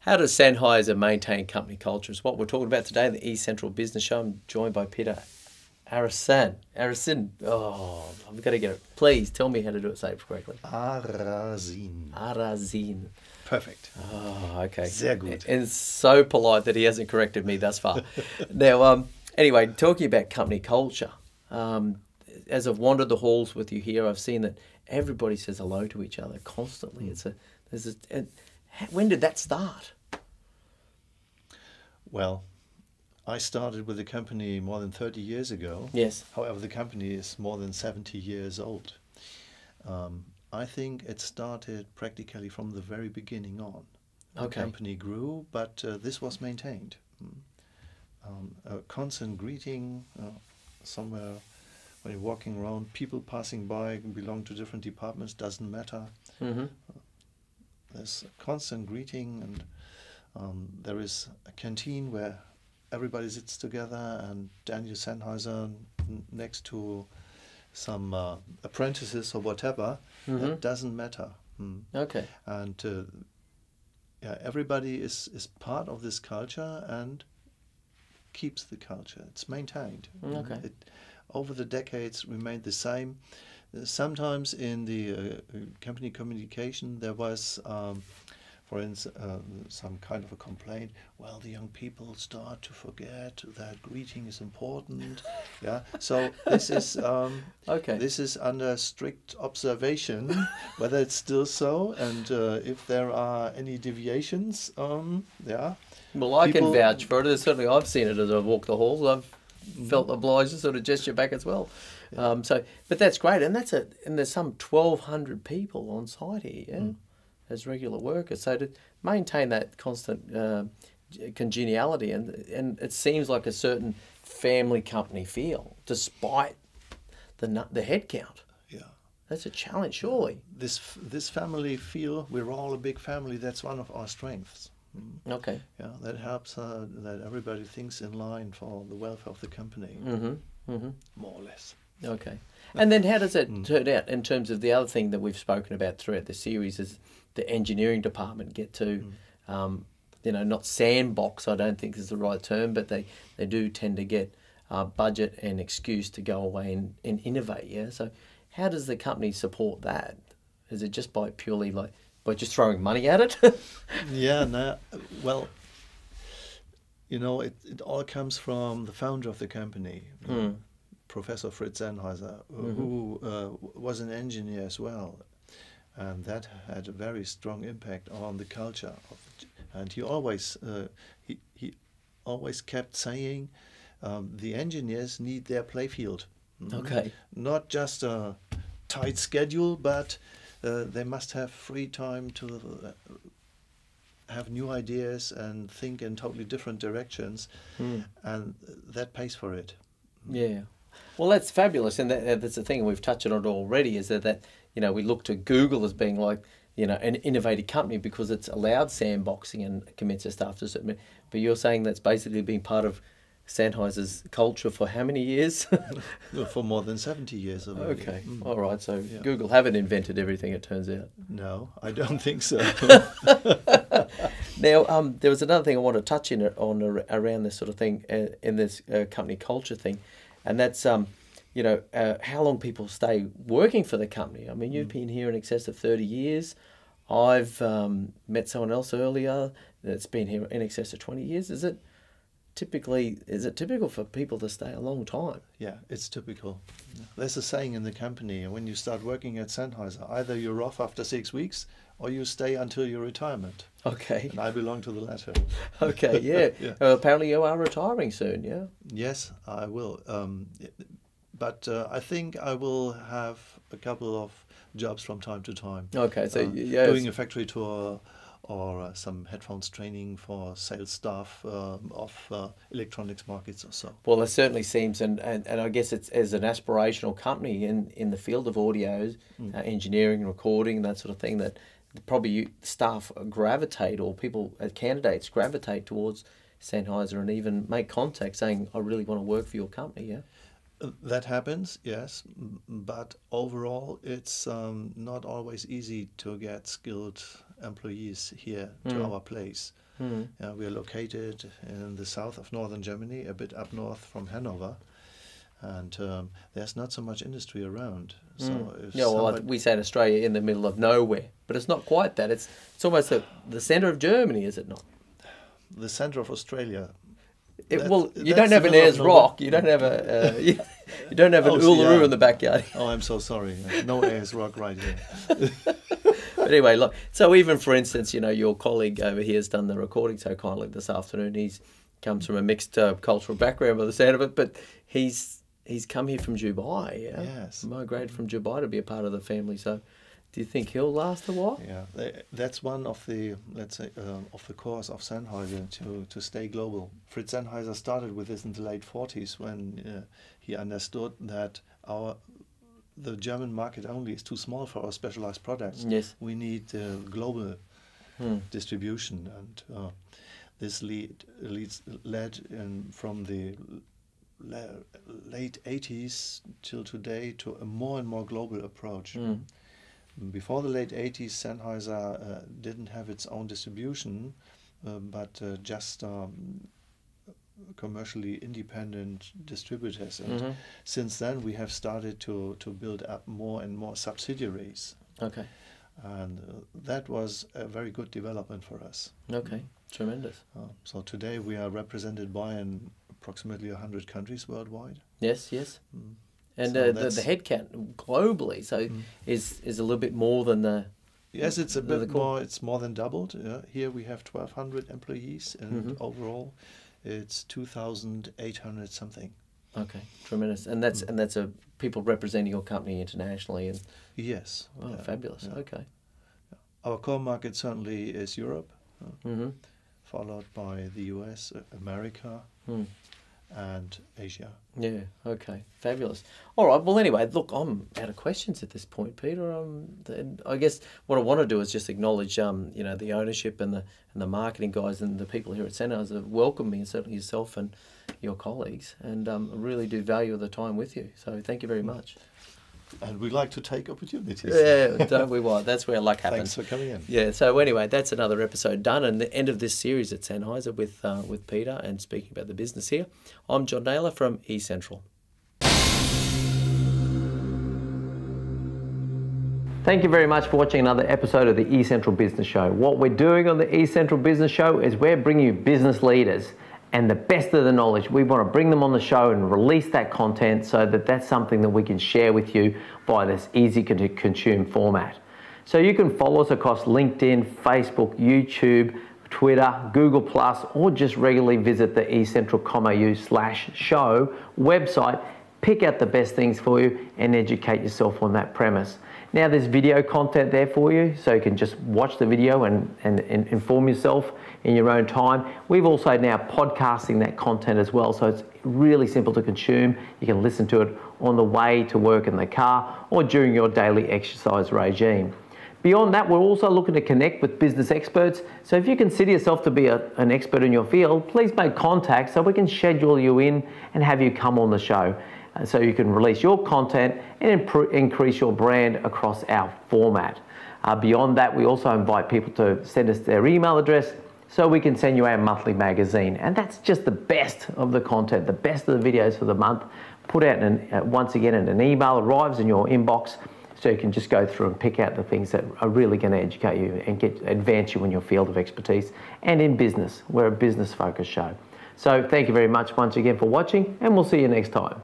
How does Sennheiser maintain company culture? Is what we're talking about today in the eCentral Business Show. I'm joined by Peter Arasin. Arasin. Oh, I've got to get it. Please tell me how to do it, say it correctly. Arasin. Arasin. Perfect. Oh, okay. Sehr gut. And so polite that he hasn't corrected me thus far. Now, anyway, talking about company culture, as I've wandered the halls with you here, I've seen that everybody says hello to each other constantly. When did that start? Well, I started with the company more than 30 years ago. Yes. However, the company is more than 70 years old. I think it started practically from the very beginning on. The company grew, but this was maintained. A constant greeting somewhere when you're walking around, people passing by belong to different departments, doesn't matter. Mm-hmm. There's a constant greeting, and there is a canteen where everybody sits together, and Daniel Sennheiser next to some apprentices or whatever. Mm-hmm. It doesn't matter. Okay. And everybody is part of this culture and keeps the culture. It's maintained. Okay. It, over the decades, remained the same. Sometimes in the company communication, there was, for instance, some kind of a complaint. Well, the young people start to forget that greeting is important. Yeah. So this is Okay. This is under strict observation, whether it's still so, and if there are any deviations. Yeah. Well, I can vouch for it. Certainly, I've seen it as I've walked the halls. I've felt obliged to sort of gesture back as well. Yeah. But that's great, and there's some 1,200 people on site here, yeah, as regular workers. So to maintain that constant congeniality, and it seems like a certain family company feel, despite the head count. Yeah. That's a challenge, surely. This family feel, we're all a big family. That's one of our strengths. Okay. Yeah, that helps that everybody thinks in line for the welfare of the company, more or less. Okay. And then how does it turn out in terms of the other thing that we've spoken about throughout the series is the engineering department get to, not sandbox, I don't think is the right term, but they do tend to get budget and excuse to go away and innovate, yeah? So how does the company support that? Is it just by purely by just throwing money at it? Yeah, no, well, it all comes from the founder of the company, Professor Fritz Sennheiser, who was an engineer as well, and that had a very strong impact on the culture. And he always kept saying, the engineers need their playfield. Okay. Not just a tight schedule, but they must have free time to have new ideas and think in totally different directions, and that pays for it. Yeah. Well, that's fabulous, and that's the thing we've touched on it already. Is that we look to Google as being like an innovative company because it's allowed sandboxing and commits their staff to a certain. But you're saying that's basically been part of Sennheiser's culture for how many years? For more than 70 years already. Okay, all right. So Google haven't invented everything, it turns out. No, I don't think so. Now, there was another thing I want to touch on around this sort of thing in this company culture thing, and that's how long people stay working for the company. I mean, you've been here in excess of 30 years. I've met someone else earlier that's been here in excess of 20 years. Is it typical for people to stay a long time? Yeah, it's typical. There's a saying in the company, when you start working at Sennheiser, either you're off after 6 weeks or you stay until your retirement. Okay. And I belong to the latter. Okay, yeah. Yeah. Apparently you are retiring soon, yeah? Yes, I will. But I think I will have a couple of jobs from time to time. Okay, so doing a factory tour, or some headphones training for sales staff of electronics markets or so. Well, it certainly seems, and I guess it's as an aspirational company in the field of audio, engineering, recording, that sort of thing, that probably staff gravitate, or people, candidates gravitate towards Sennheiser and even make contact saying, I really want to work for your company, yeah? That happens, yes, but overall it's not always easy to get skilled employees here to our place. We are located in the south of northern Germany, a bit up north from Hannover, and there's not so much industry around. So if we say in Australia, in the middle of nowhere, but it's not quite that. It's almost the centre of Germany, is it not? The centre of Australia. You don't have an Ayers Rock. You don't have a you don't have an Uluru in the backyard. Oh, I'm so sorry. No Ayers Rock right here. But anyway, look. So even for instance, your colleague over here has done the recording so kindly this afternoon. He's comes from a mixed cultural background by the sound of it, but he's come here from Dubai. Yes, migrated from Dubai to be a part of the family. So, do you think he'll last a while? Yeah, that's one of the, let's say, of the cores of Sennheiser to stay global. Fritz Sennheiser started with this in the late 40s when he understood that the German market only is too small for our specialized products. Yes. We need global distribution, and this led from the late 80s till today to a more and more global approach. Before the late 80s, Sennheiser didn't have its own distribution, but just commercially independent distributors. And since then, we have started to build up more and more subsidiaries. Okay. And that was a very good development for us. Okay, tremendous. So today we are represented by approximately 100 countries worldwide. Yes. And so the headcount globally, so is a little bit more than the... Yes, it's a bit more. It's more than doubled. Here we have 1,200 employees, and overall, it's 2,800 something. Okay, tremendous. And that's a people representing your company internationally. And yes. Oh, fabulous. Yeah. Okay. Our core market certainly is Europe, followed by the US, America, and Asia. Yeah, okay, fabulous. All right, well anyway, look, I'm out of questions at this point, Peter. I guess what I want to do is just acknowledge, the ownership and the marketing guys and the people here at Sennheiser welcome me, and certainly yourself and your colleagues, and I really do value the time with you. So thank you very much. And we like to take opportunities. Yeah, don't we? What? That's where luck happens. Thanks for coming in. Yeah. So anyway, that's another episode done, and the end of this series at Sennheiser with Peter and speaking about the business here. I'm John Nayler from eCentral. Thank you very much for watching another episode of the eCentral Business Show. What we're doing on the eCentral Business Show is we're bringing you business leaders and the best of the knowledge. We want to bring them on the show and release that content so that that's something that we can share with you by this easy to consume format. So you can follow us across LinkedIn, Facebook, YouTube, Twitter, Google+, or just regularly visit the eCentral.com.au/show website, pick out the best things for you and educate yourself on that premise. Now there's video content there for you, so you can just watch the video and inform yourself in your own time. We've also now podcasting that content as well, so it's really simple to consume. You can listen to it on the way to work in the car or during your daily exercise regime. Beyond that, we're also looking to connect with business experts. So if you consider yourself to be an expert in your field, please make contact so we can schedule you in and have you come on the show. So you can release your content and increase your brand across our format. Beyond that, we also invite people to send us their email address so we can send you our monthly magazine. And that's just the best of the content, the best of the videos for the month, put out once again, and an email arrives in your inbox so you can just go through and pick out the things that are really going to educate you and advance you in your field of expertise and in business. We're a business-focused show. So thank you very much once again for watching, and we'll see you next time.